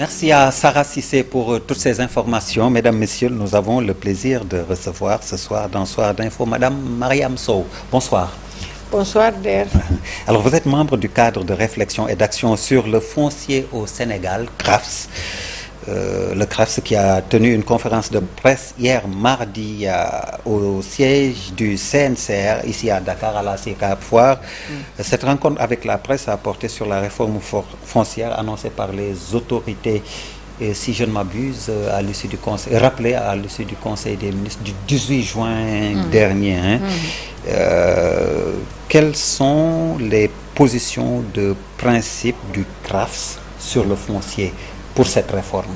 Merci à Sarah Cissé pour toutes ces informations. Mesdames, Messieurs, nous avons le plaisir de recevoir ce soir dans Soir d'Info Madame Mariam Sow. Bonsoir. Bonsoir, Der. Alors, vous êtes membre du cadre de réflexion et d'action sur le foncier au Sénégal, CRAFS. Le CRAFS qui a tenu une conférence de presse hier mardi au siège du CNCR ici à Dakar à la CICAP Foire. Cette rencontre avec la presse a porté sur la réforme foncière annoncée par les autorités, et si je ne m'abuse, à l'issue du conseil, rappelée à l'issue du Conseil des ministres du 18 juin dernier. Quelles sont les positions de principe du CRAFS sur le foncier pour cette réforme?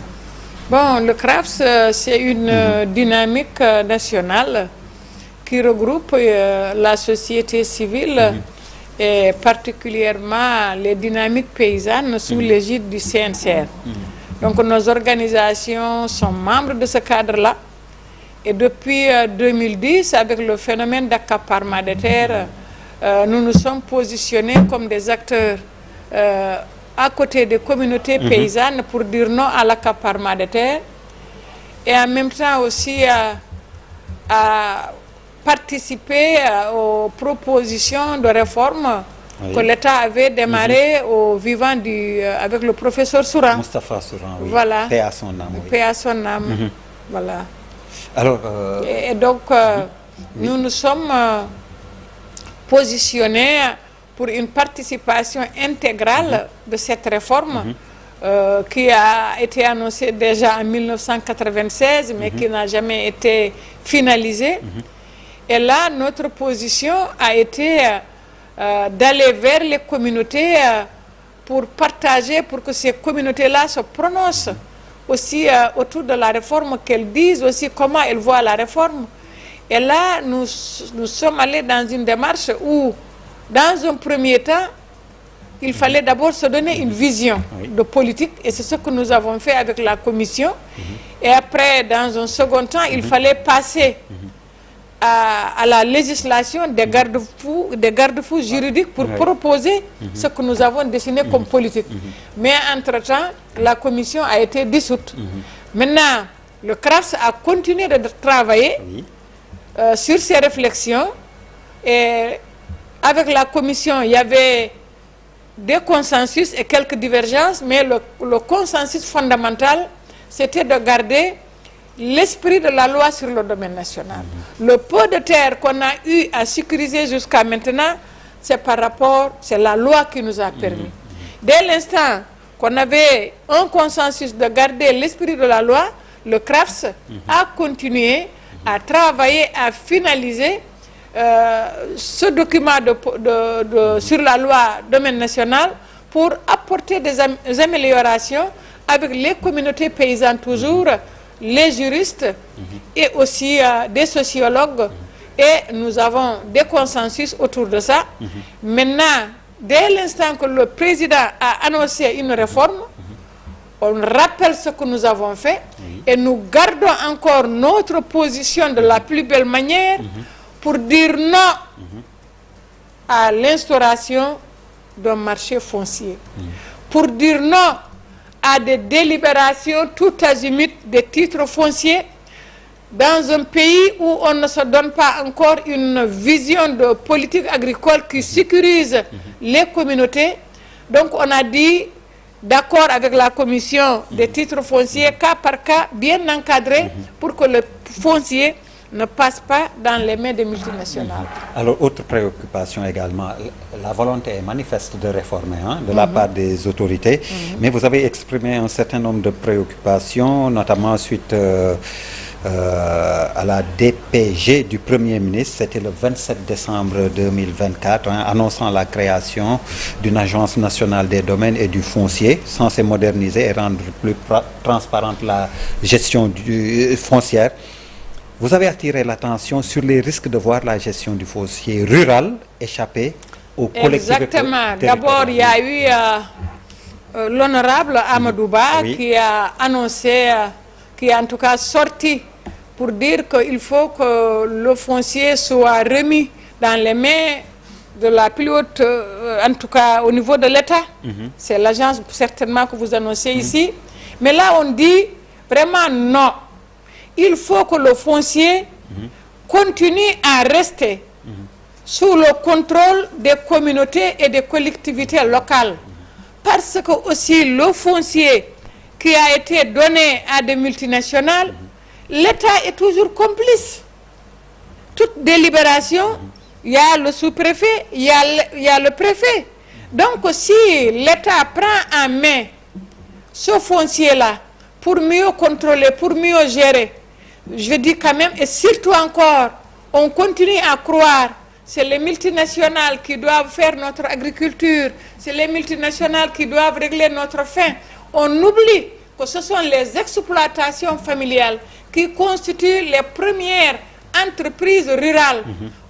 Bon, le CRAFS, c'est une dynamique nationale qui regroupe la société civile et particulièrement les dynamiques paysannes sous l'égide du CNCR. Donc nos organisations sont membres de ce cadre-là. Et depuis 2010, avec le phénomène d'accaparement des terres, nous nous sommes positionnés comme des acteurs à côté des communautés paysannes pour dire non à l'accaparement des terres et en même temps aussi à participer aux propositions de réforme que l'État avait démarré au vivant avec le professeur Souran. Moustapha Souran, oui. Voilà. Paix à son âme. Oui. Paix à son âme. Voilà. Alors, et donc, nous nous sommes positionnés pour une participation intégrale de cette réforme qui a été annoncée déjà en 1996, mais qui n'a jamais été finalisée. Et là, notre position a été d'aller vers les communautés pour partager, pour que ces communautés-là se prononcent aussi autour de la réforme, qu'elles disent aussi comment elles voient la réforme. Et là, nous sommes allés dans une démarche où, dans un premier temps, il fallait d'abord se donner une vision de politique, et c'est ce que nous avons fait avec la commission. Et après, dans un second temps, il fallait passer à la législation des garde-fous juridiques pour proposer ce que nous avons dessiné comme politique. Mais entre-temps, la commission a été dissoute. Maintenant, le CRAFS a continué de travailler sur ces réflexions, et avec la commission, il y avait des consensus et quelques divergences, mais le consensus fondamental, c'était de garder l'esprit de la loi sur le domaine national. Le peu de terre qu'on a eu à sécuriser jusqu'à maintenant, c'est la loi qui nous a permis. Dès l'instant qu'on avait un consensus de garder l'esprit de la loi, le CRAFS a continué à travailler, à finaliser ce document sur la loi domaine national pour apporter des améliorations avec les communautés paysannes toujours, les juristes et aussi des sociologues, et nous avons des consensus autour de ça. Maintenant, dès l'instant que le président a annoncé une réforme, on rappelle ce que nous avons fait et nous gardons encore notre position de la plus belle manière pour dire non à l'instauration d'un marché foncier, pour dire non à des délibérations tout azimut des titres fonciers dans un pays où on ne se donne pas encore une vision de politique agricole qui sécurise les communautés. Donc on a dit, d'accord avec la commission des titres fonciers, cas par cas, bien encadré, pour que le foncier ne passe pas dans les mains des multinationales. Alors, autre préoccupation également, la volonté est manifeste de réformer de la part des autorités, mais vous avez exprimé un certain nombre de préoccupations, notamment suite à la DPG du Premier ministre, c'était le 27 décembre 2024, annonçant la création d'une agence nationale des domaines et du foncier, censée moderniser et rendre plus transparente la gestion foncière. Vous avez attiré l'attention sur les risques de voir la gestion du foncier rural échapper aux collectivités. Exactement. D'abord, il y a eu l'honorable Amadouba qui a annoncé, qui est en tout cas sorti pour dire qu'il faut que le foncier soit remis dans les mains de la plus haute, en tout cas au niveau de l'État. C'est l'agence certainement que vous annoncez ici. Mais là, on dit vraiment non. Il faut que le foncier continue à rester sous le contrôle des communautés et des collectivités locales. Parce que aussi le foncier qui a été donné à des multinationales, l'État est toujours complice. Toute délibération, il y a le sous-préfet, il y a le préfet. Donc si l'État prend en main ce foncier-là pour mieux contrôler, pour mieux gérer, je dis quand même, et surtout encore, on continue à croire, c'est les multinationales qui doivent faire notre agriculture, c'est les multinationales qui doivent régler notre faim. On oublie que ce sont les exploitations familiales qui constituent les premières entreprises rurales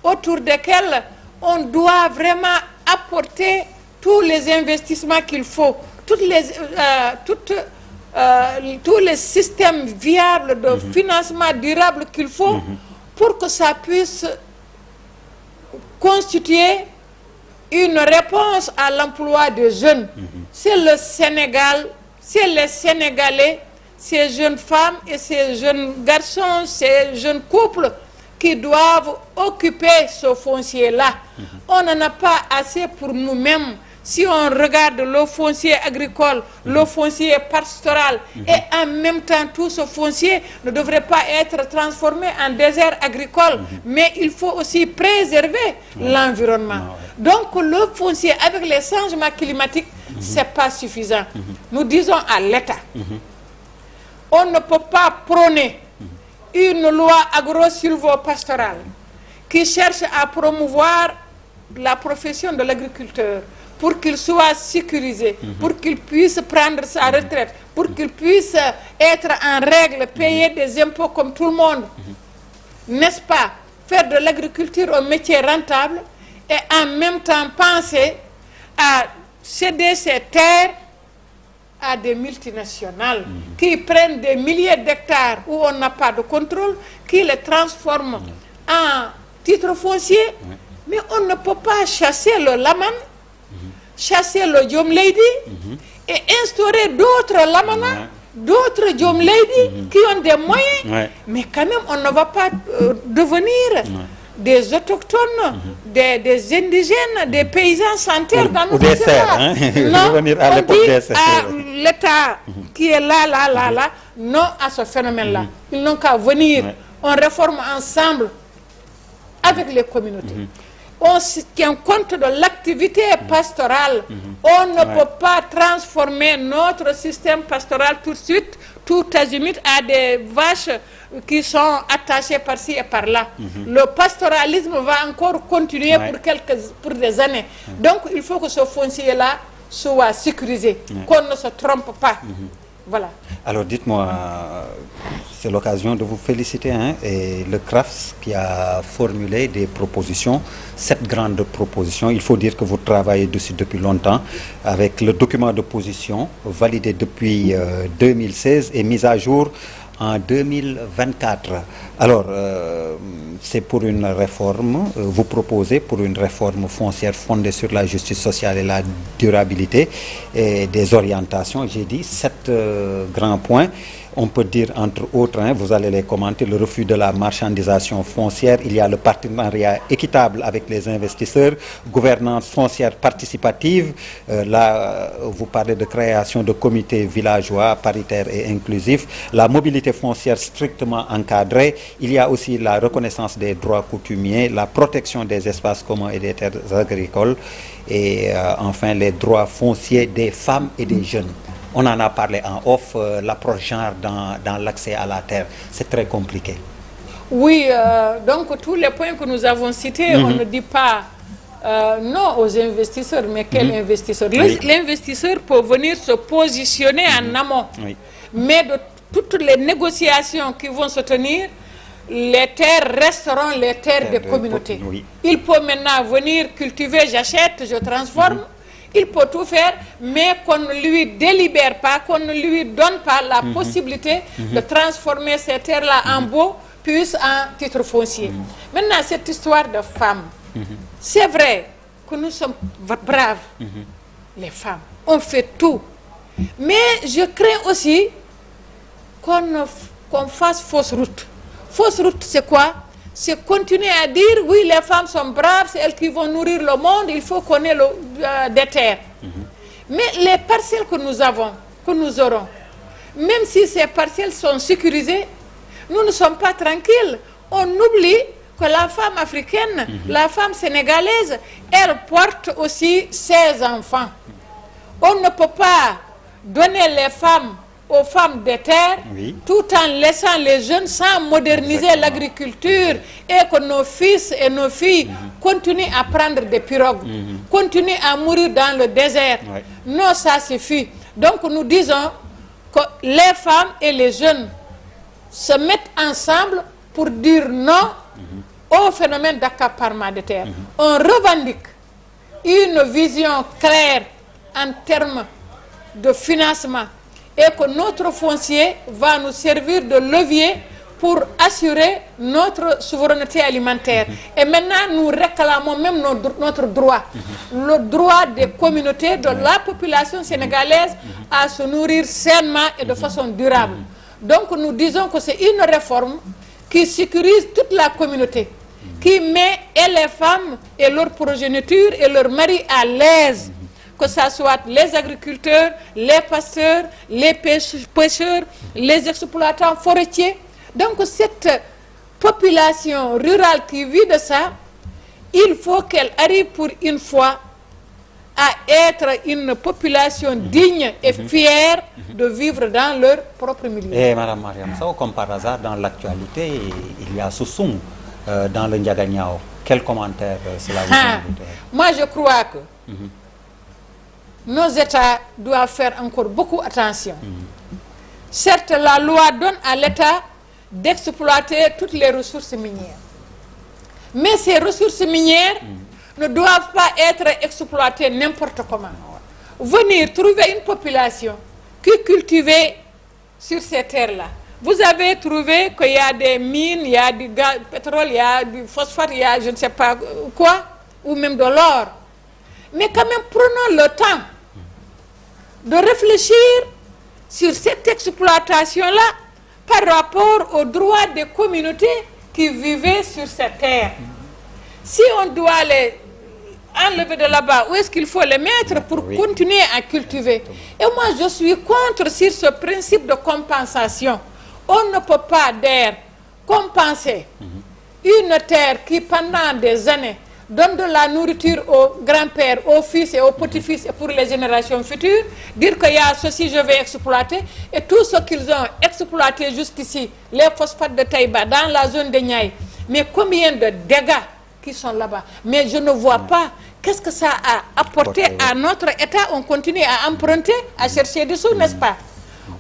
autour desquelles on doit vraiment apporter tous les investissements qu'il faut, tous les systèmes viables de financement durable qu'il faut pour que ça puisse constituer une réponse à l'emploi des jeunes. C'est le Sénégal, c'est les Sénégalais, ces jeunes femmes et ces jeunes garçons, ces jeunes couples qui doivent occuper ce foncier-là. On n'en a pas assez pour nous-mêmes. Si on regarde le foncier agricole, le foncier pastoral, et en même temps tout ce foncier ne devrait pas être transformé en désert agricole, mais il faut aussi préserver l'environnement. Donc le foncier avec les changements climatiques, c'est pas suffisant. Nous disons à l'État, on ne peut pas prôner une loi agro-silvo-pastorale qui cherche à promouvoir la profession de l'agriculteur pour qu'il soit sécurisé, pour qu'il puisse prendre sa retraite, pour qu'il puisse être en règle, payer des impôts comme tout le monde. N'est-ce pas? Faire de l'agriculture un métier rentable et en même temps penser à céder ses terres à des multinationales qui prennent des milliers d'hectares où on n'a pas de contrôle, qui les transforment en titre foncier. Mais on ne peut pas chasser le laman, chasser le Jom Lady et instaurer d'autres lamana, d'autres Jom Lady qui ont des moyens. Mais quand même, on ne va pas devenir des autochtones, des indigènes, des paysans sans terre dans notre terre. Non, on dit à l'État qui est là, non à ce phénomène-là. Ils n'ont qu'à venir. On réforme ensemble avec les communautés. On tient compte de l'activité pastorale. On ne peut pas transformer notre système pastoral tout de suite, tout azimut, à des vaches qui sont attachées par-ci et par-là. Le pastoralisme va encore continuer pour des années. Donc il faut que ce foncier-là soit sécurisé, qu'on ne se trompe pas. Voilà. Alors dites-moi, c'est l'occasion de vous féliciter, et le CRAFS qui a formulé des propositions, 7 grandes propositions. Il faut dire que vous travaillez dessus depuis longtemps avec le document de position validé depuis 2016 et mis à jour en 2024. Alors, c'est pour une réforme, vous proposez pour une réforme foncière fondée sur la justice sociale et la durabilité et des orientations. J'ai dit 7 grands points. On peut dire entre autres, vous allez les commenter, le refus de la marchandisation foncière, il y a le partenariat équitable avec les investisseurs, gouvernance foncière participative, là vous parlez de création de comités villageois paritaires et inclusifs, la mobilité foncière strictement encadrée, il y a aussi la reconnaissance des droits coutumiers, la protection des espaces communs et des terres agricoles et enfin les droits fonciers des femmes et des jeunes. On en a parlé en off, l'approche genre dans l'accès à la terre, c'est très compliqué. Oui, donc tous les points que nous avons cités, on ne dit pas non aux investisseurs, mais quel investisseur? L'investisseur peut venir se positionner en amont, mais de toutes les négociations qui vont se tenir, les terres resteront les terres des communautés. Il peut maintenant venir cultiver, j'achète, je transforme. Il peut tout faire, mais qu'on ne lui délibère pas, qu'on ne lui donne pas la possibilité de transformer ces terres-là en beau, puis en titre foncier. Maintenant, cette histoire de femmes, c'est vrai que nous sommes braves, les femmes. On fait tout. Mais je crains aussi qu'on fasse fausse route. Fausse route, c'est quoi? C'est continuer à dire, oui, les femmes sont braves, c'est elles qui vont nourrir le monde, il faut qu'on ait des terres. Mais les parcelles que nous avons, que nous aurons, même si ces parcelles sont sécurisées, nous ne sommes pas tranquilles. On oublie que la femme africaine, la femme sénégalaise, elle porte aussi ses enfants. On ne peut pas donner les femmes aux femmes des terres, tout en laissant les jeunes sans moderniser l'agriculture et que nos fils et nos filles continuent à prendre des pirogues, continuent à mourir dans le désert. Non, ça suffit. Donc nous disons que les femmes et les jeunes se mettent ensemble pour dire non au phénomène d'accaparement de terre. On revendique une vision claire en termes de financement et que notre foncier va nous servir de levier pour assurer notre souveraineté alimentaire. Et maintenant, nous réclamons même notre droit, le droit des communautés, de la population sénégalaise à se nourrir sainement et de façon durable. Donc nous disons que c'est une réforme qui sécurise toute la communauté, qui met et les femmes et leur progéniture et leurs maris à l'aise, que ce soit les agriculteurs, les pasteurs, les pêcheurs, les exploitants forestiers. Donc cette population rurale qui vit de ça, il faut qu'elle arrive pour une fois à être une population digne et fière de vivre dans leur propre milieu. Et Mme Mariam Sow, comme par hasard, dans l'actualité, il y a Sousoum dans le Ndiaganiao. Quel commentaire cela vous invite? Moi, je crois que nos États doivent faire encore beaucoup attention. Certes, la loi donne à l'État d'exploiter toutes les ressources minières. Mais ces ressources minières ne doivent pas être exploitées n'importe comment. Venir trouver une population qui cultivait sur ces terres-là. Vous avez trouvé qu'il y a des mines, il y a du gaz, pétrole, il y a du phosphate, il y a je ne sais pas quoi, ou même de l'or. Mais quand même, prenons le temps de réfléchir sur cette exploitation-là par rapport aux droits des communautés qui vivaient sur cette terre. Si on doit les enlever de là-bas, où est-ce qu'il faut les mettre pour continuer à cultiver? Et moi, je suis contre sur ce principe de compensation. On ne peut pas compenser une terre qui, pendant des années, donne de la nourriture aux grands-pères, aux fils et aux petits-fils et pour les générations futures, dire qu'il y a ceci, je vais exploiter, et tout ce qu'ils ont exploité jusqu'ici, les phosphates de Taïba, dans la zone de Niaï, mais combien de dégâts qui sont là-bas. Mais je ne vois pas qu'est-ce que ça a apporté à notre État. On continue à emprunter, à chercher des sous, n'est-ce pas?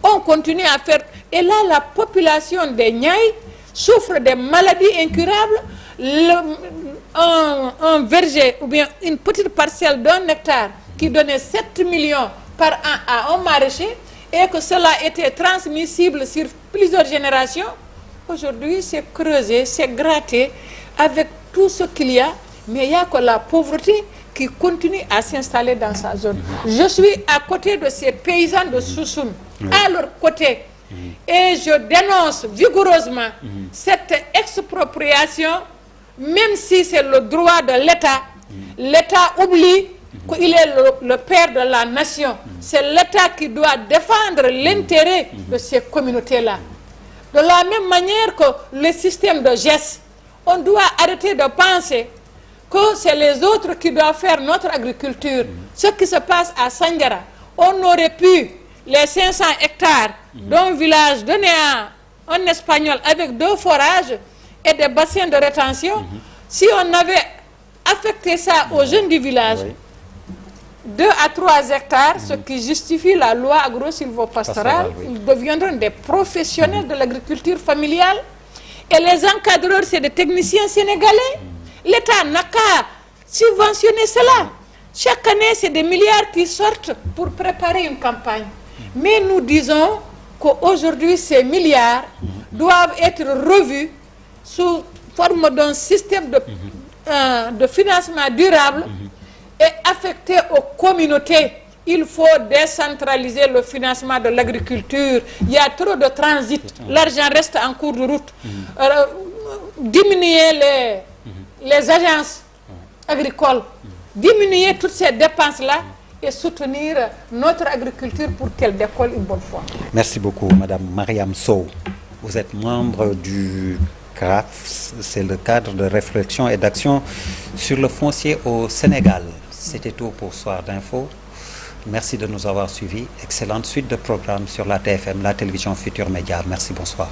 On continue à faire... Et là, la population des Niaï souffre de maladies incurables. Un verger ou bien une petite parcelle d'1 hectare qui donnait 7 millions par an à un maraîcher et que cela était transmissible sur plusieurs générations, aujourd'hui c'est creusé, c'est gratté avec tout ce qu'il y a, mais il y a que la pauvreté qui continue à s'installer dans sa zone. Je suis à côté de ces paysans de Sousoum, à leur côté, et je dénonce vigoureusement cette expropriation. Même si c'est le droit de l'État, l'État oublie qu'il est le père de la nation. C'est l'État qui doit défendre l'intérêt de ces communautés-là. De la même manière que le système de GES, on doit arrêter de penser que c'est les autres qui doivent faire notre agriculture. Ce qui se passe à Sandiara, on aurait pu, les 500 hectares d'un village donné à un Espagnol avec 2 forages, et des bassins de rétention, si on avait affecté ça aux jeunes du village, 2 à 3 hectares, ce qui justifie la loi agro-silvopastorale, ils deviendront des professionnels de l'agriculture familiale. Et les encadreurs, c'est des techniciens sénégalais. L'État n'a qu'à subventionner cela. Chaque année, c'est des milliards qui sortent pour préparer une campagne. Mais nous disons qu'aujourd'hui, ces milliards doivent être revus sous forme d'un système de financement durable et affecté aux communautés il faut décentraliser le financement de l'agriculture. Il y a trop de transit. L'argent reste en cours de route. Diminuer les agences agricoles, diminuer toutes ces dépenses-là et soutenir notre agriculture pour qu'elle décolle une bonne fois. Merci beaucoup, Madame Mariam Sow. Vous êtes membre du CRAFS, c'est le cadre de réflexion et d'action sur le foncier au Sénégal. C'était tout pour Soir d'Info. Merci de nous avoir suivis. Excellente suite de programmes sur la TFM, la télévision Futur Média. Merci, bonsoir.